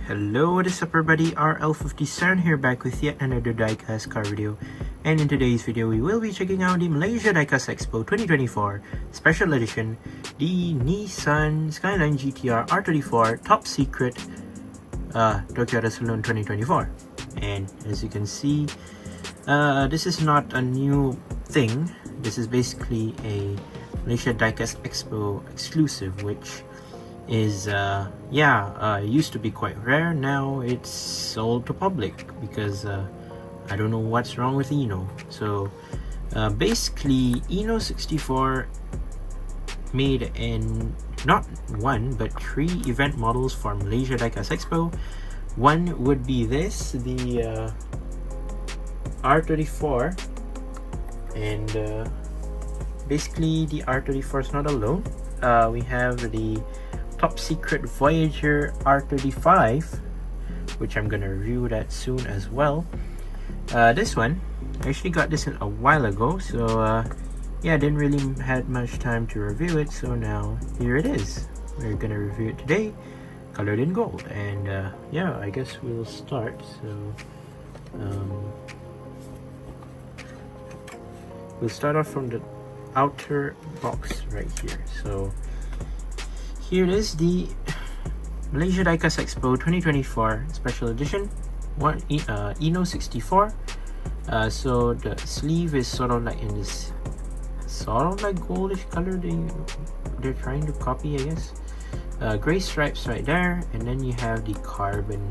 Hello, what is up everybody, RL57 here, back with yet another diecast car video. And in today's video we will be checking out the Malaysia Diecast Expo 2024 Special Edition, the Nissan Skyline GTR R34 Top Secret Tokyo Auto Saloon 2024. And as you can see, this is not a new thing. This is basically a Malaysia Diecast Expo exclusive, which is used to be quite rare. Now it's sold to public because I don't know what's wrong with INNO. So basically INNO64 made not one but 3 event models for Malaysia Diecast Expo. One would be this, the R34, and basically the R34 is not alone. We have the Top Secret Voyager R35, which I'm gonna review that soon as well. This one, I actually got this a while ago, so yeah, I didn't really had much time to review it, so now here it is. We're gonna review it today, colored in gold. And yeah, I guess we'll start. So we'll start off from the outer box right here. So here it is, the Malaysia Diecast Expo 2024 Special Edition, INNO64. So the sleeve is sort of like in this goldish color they're trying to copy, I guess. Gray stripes right there, and then you have the carbon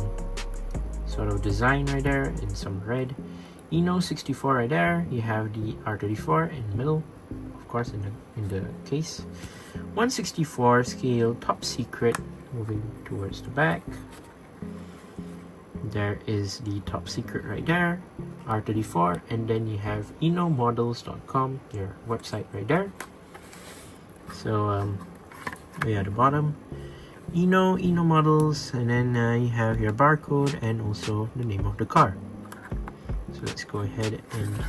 sort of design right there in some red. INNO64 right there. You have the R34 in the middle, of course, in the case. 1/64 scale Top Secret, moving towards the back. There is the Top Secret right there, R34, and then you have INNOmodels.com, your website right there. So yeah, at the bottom, INNO models, and then you have your barcode and also the name of the car. So let's go ahead and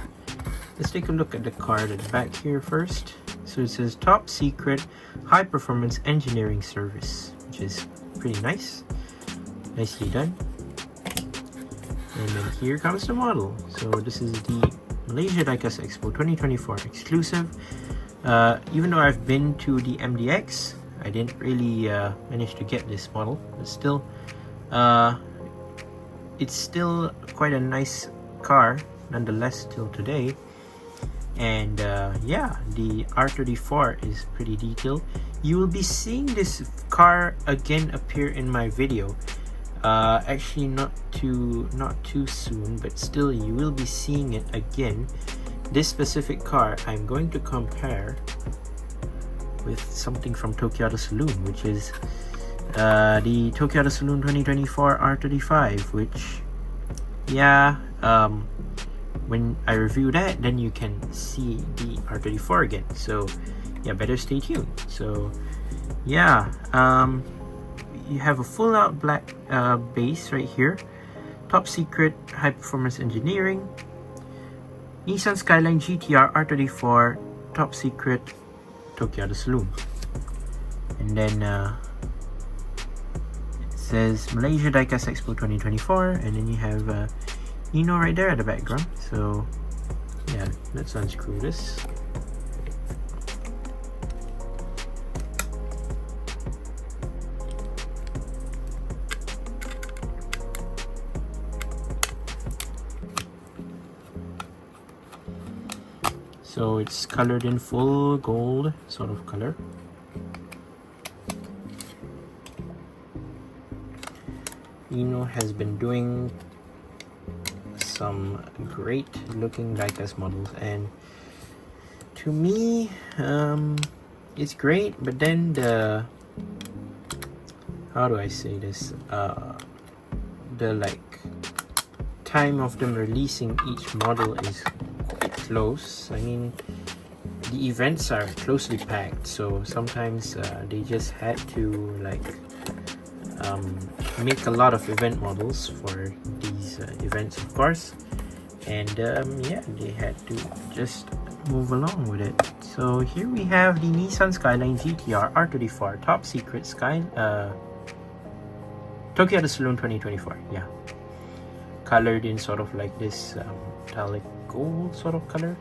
let's take a look at the card at the back here first. So it says Top Secret High Performance Engineering Service, which is pretty nice. Nicely done. And then here comes the model. So this is the Malaysia Diecast Expo 2024 exclusive. Even though I've been to the MDX, I didn't really manage to get this model, but still, it's still quite a nice car nonetheless till today. And yeah, the R34 is pretty detailed. You will be seeing this car again appear in my video. Actually not too soon, but still you will be seeing it again. This specific car I'm going to compare with something from Tokyo Auto Saloon, which is the Tokyo Auto Saloon 2024 R35, which yeah, when I review that, then you can see the R34 again. So yeah, better stay tuned. So yeah, you have a full out black base right here. Top Secret High Performance Engineering, Nissan Skyline GTR R34 Top Secret Tokyo Auto Saloon. And then it says Malaysia Diecast Expo 2024, and then you have INNO right there at the background. So yeah, let's unscrew this. So it's colored in full gold sort of color. INNO has been doing some great looking diecast models, and to me it's great, but then the, how do I say this, the like time of them releasing each model is quite close. I mean, the events are closely packed, so sometimes they just had to like make a lot of event models for these events, of course. And yeah, they had to just move along with it. So here we have the Nissan Skyline GTR R34 Top Secret Tokyo Saloon 2024. Yeah, colored in sort of like this metallic gold sort of color.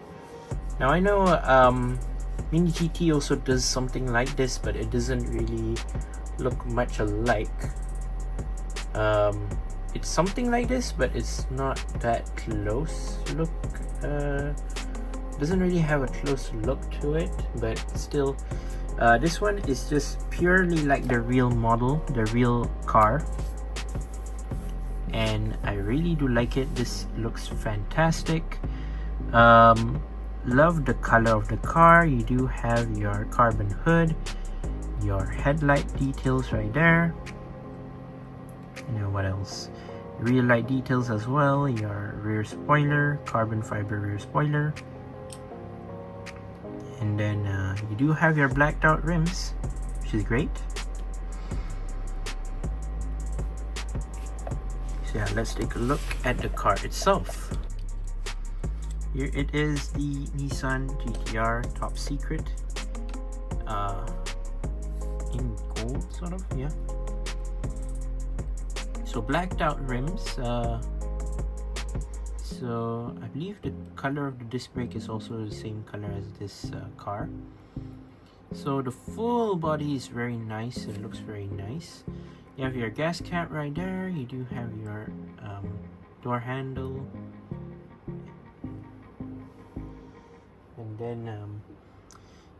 Now I know Mini GT also does something like this, but it doesn't really look much alike. It's something like this, but it's not that close look. Doesn't really have a close look to it, but still, this one is just purely like the real model, the real car, and I really do like it. This looks fantastic. Love the color of the car. You do have your carbon hood, your headlight details right there. You know what else? Rear light details as well. Your rear spoiler, carbon fiber rear spoiler, and then you do have your blacked out rims, which is great. So yeah, let's take a look at the car itself. Here it is, the Nissan GTR Top Secret, in gold sort of, yeah. So blacked out rims. So I believe the color of the disc brake is also the same color as this car. So the full body is very nice. It looks very nice. You have your gas cap right there. You do have your door handle. And then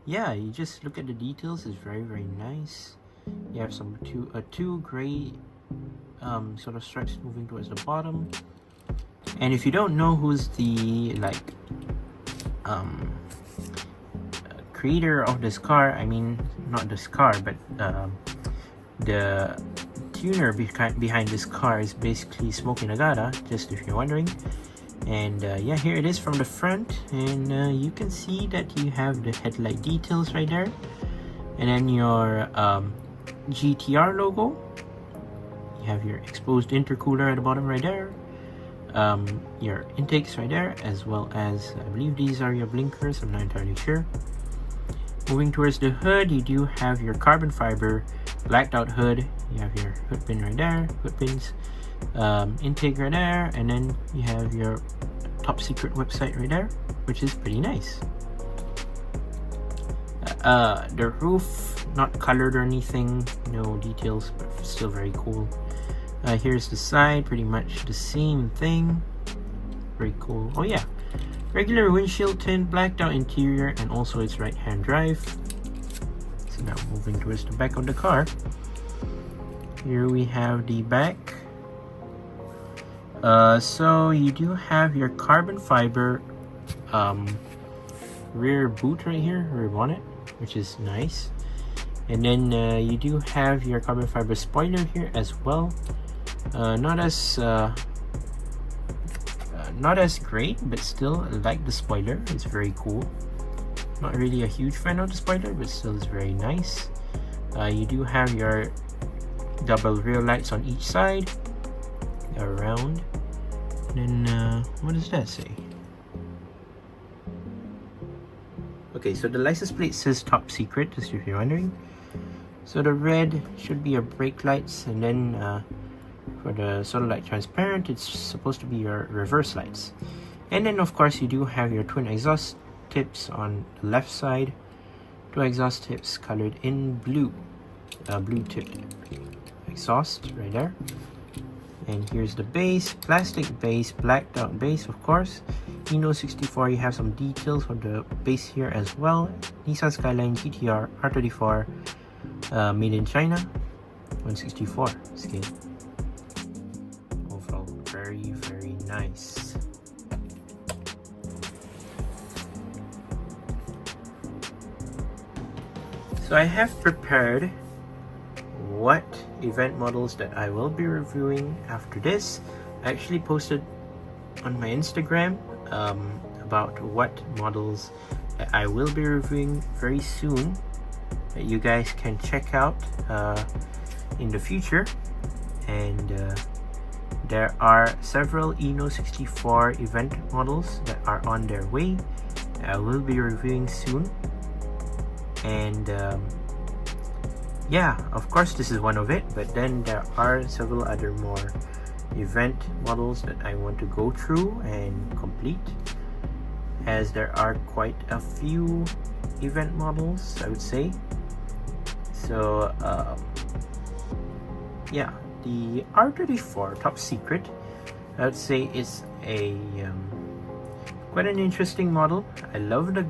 yeah, you just look at the details. It's very, very nice. You have some two gray sort of stripes moving towards the bottom. And if you don't know who's the creator of this car, I mean not this car, but the tuner behind this car is basically Smokey Nagata, just if you're wondering. And yeah, here it is from the front, and you can see that you have the headlight details right there, and then your GTR logo. You have your exposed intercooler at the bottom right there, your intakes right there, as well as I believe these are your blinkers. I'm not entirely sure. Moving towards the hood, you do have your carbon fiber blacked out hood. You have your hood pin right there, hood pins, intake right there, and then you have your Top Secret website right there, which is pretty nice. The roof, not colored or anything, no details, but still very cool. Here's the side, pretty much the same thing. Very cool. Oh yeah, regular windshield tint, blacked out interior, and also it's right hand drive. So now moving towards the back of the car. Here we have the back. So you do have your carbon fiber rear boot right here, rear bonnet, which is nice. And then you do have your carbon fiber spoiler here as well. Not as great, but still I like the spoiler. It's very cool. Not really a huge fan of the spoiler, but still is very nice. You do have your double rear lights on each side around. And then what does that say? Okay, so the license plate says Top Secret, just if you're wondering. So the red should be your brake lights, and then for the sort of like transparent, it's supposed to be your reverse lights. And then of course you do have your twin exhaust tips on the left side. Two exhaust tips colored in blue, blue tipped exhaust right there. And here's the base, plastic base, blacked out base, of course. INNO64, you have some details for the base here as well. Nissan Skyline GTR R34, made in China, 164 scale. Overall, very, very nice. So I have prepared what event models that I will be reviewing after this. I actually posted on my Instagram about what models that I will be reviewing very soon that you guys can check out in the future. And there are several INNO64 event models that are on their way that I will be reviewing soon. And yeah, of course this is one of it, but then there are several other more event models that I want to go through and complete, as there are quite a few event models, I would say. So yeah, the R34 Top Secret, I would say, is a quite an interesting model. I love the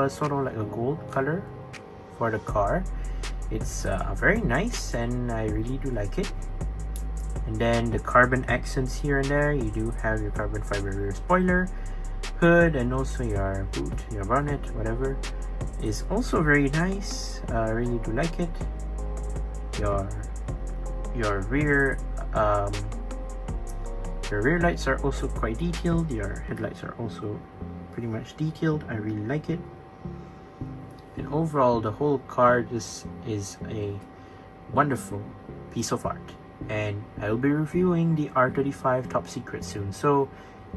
sort of like a gold color for the car. It's very nice and I really do like it. And then the carbon accents here and there, you do have your carbon fiber rear spoiler, hood, and also your boot, your bonnet, whatever, is also very nice. I really do like it. Your rear lights are also quite detailed. Your headlights are also pretty much detailed. I really like it. And overall, the whole car just is a wonderful piece of art. And I will be reviewing the R35 Top Secret soon. So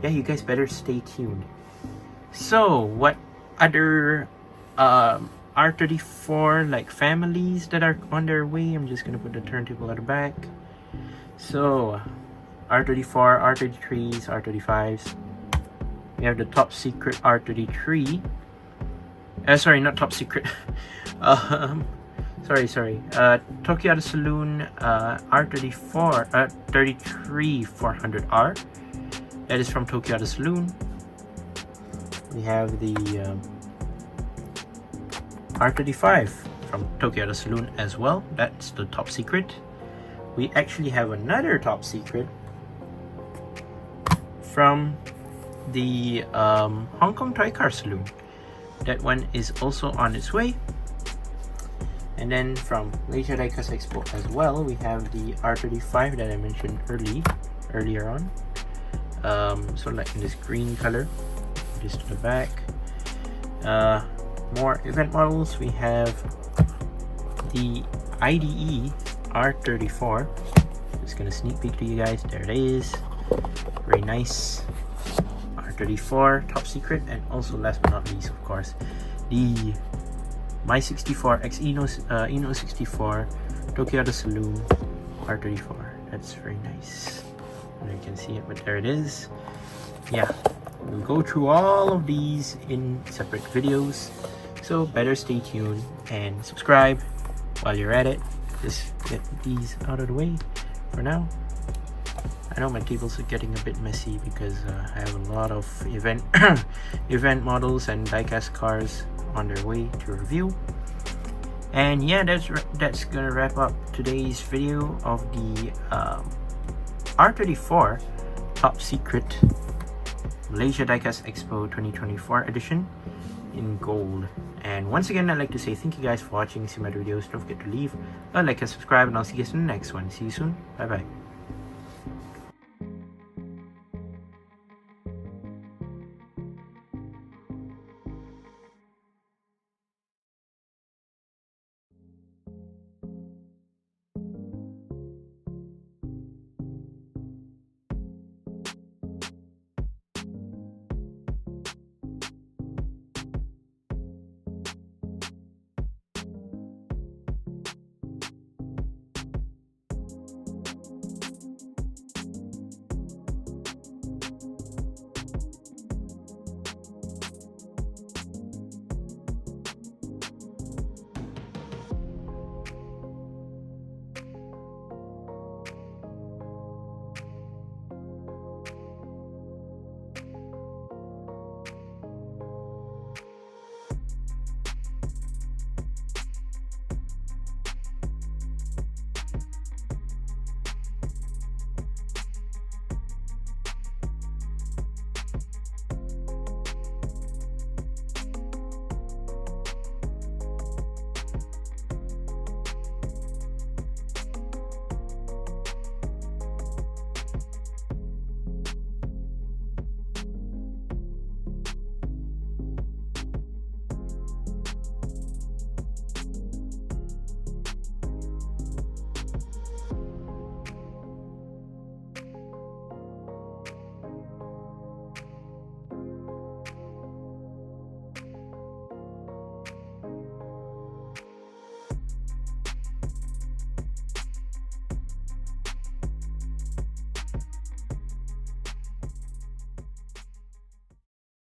yeah, you guys better stay tuned. So what other R34 like families that are on their way? I'm just gonna put the turntable at the back. So R34, R33s, R35s. We have the Top Secret R33. Sorry, not Top Secret. Sorry. Tokyo Auto Saloon R34, 33 400R. That is from Tokyo Auto Saloon. We have the R35 from Tokyo Auto Saloon as well. That's the Top Secret. We actually have another Top Secret from the Hong Kong Toy Car Saloon. That one is also on its way. And then from Malaysia Diecast Expo as well, we have the R35 that I mentioned earlier on. So like in this green color, just to the back. More event models. We have the IDE R34. Just gonna sneak peek to you guys. There it is. Very nice. R34 Top Secret, and also last but not least, of course, the My64 X INNO64 Tokyo Auto Saloon R34. That's very nice. And you can see it, but there it is. Yeah, we'll go through all of these in separate videos, so better stay tuned and subscribe while you're at it. Just get these out of the way for now. I know my tables are getting a bit messy because I have a lot of event models and diecast cars on their way to review. And yeah, that's gonna wrap up today's video of the R34 Top Secret Malaysia Diecast Expo 2024 edition in gold. And once again, I'd like to say thank you guys for watching. See my videos. Don't forget to leave a like and subscribe, and I'll see you guys in the next one. See you soon. Bye bye.